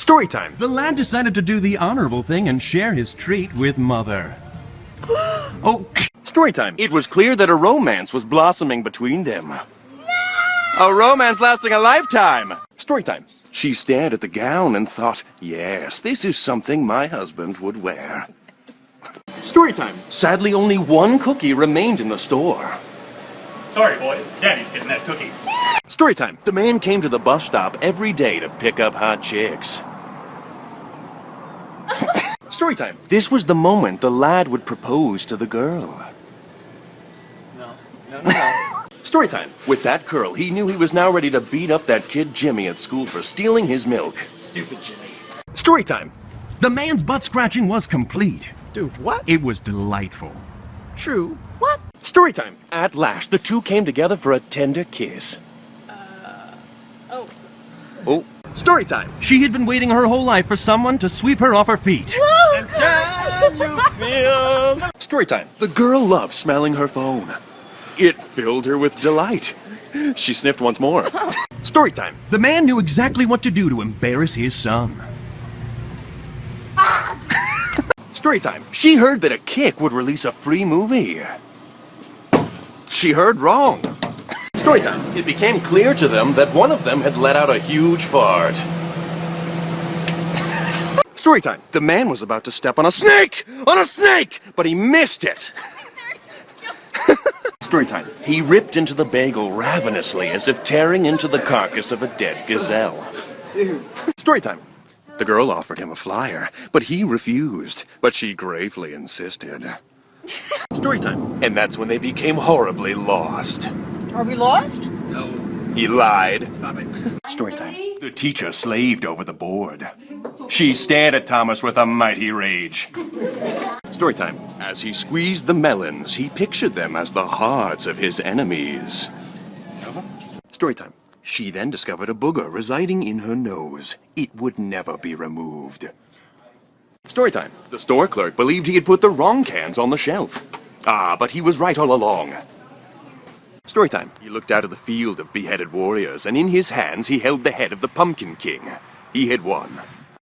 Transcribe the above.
Story time. The lad decided to do the honorable thing and share his treat with Mother. Oh, story time. It was clear that a romance was blossoming between them. No! A romance lasting a lifetime. Story time. She stared at the gown and thought, yes, this is something my husband would wear. Story time. Sadly, only one cookie remained in the store. Sorry, boys. Daddy's getting that cookie. Story time. The man came to the bus stop every day to pick up hot chicks. Story time. This was the moment the lad would propose to the girl. No. Story time. With that girl, he knew he was now ready to beat up that kid Jimmy at school for stealing his milk. Stupid Jimmy. Story time. The man's butt scratching was complete. Dude, what? It was delightful. True. What? Story time. At last, the two came together for a tender kiss. Oh. Story time. She had been waiting her whole life for someone to sweep her off her feet. Woo! And can you feel... Story time. The girl loved smelling her phone. It filled her with delight. She sniffed once more. Story time. The man knew exactly what to do to embarrass his son. Story time. She heard that a kick would release a free movie. She heard wrong. Story time. It became clear to them that one of them had let out a huge fart. Story time. The man was about to step on a snake! On a snake! But he missed it. Story time. He ripped into the bagel ravenously as if tearing into the carcass of a dead gazelle. Dude. Story time. The girl offered him a flyer, but he refused. But she gravely insisted. Story time. And that's when they became horribly lost. Are we lost? No. He lied. Stop it. Story time. The teacher slaved over the board. She stared at Thomas with a mighty rage. Story time. As he squeezed the melons, he pictured them as the hearts of his enemies. Story time. She then discovered a booger residing in her nose. It would never be removed. Story time. The store clerk believed he had put the wrong cans on the shelf. But he was right all along. Story time. He looked out of the field of beheaded warriors, and in his hands he held the head of the Pumpkin King. He had won.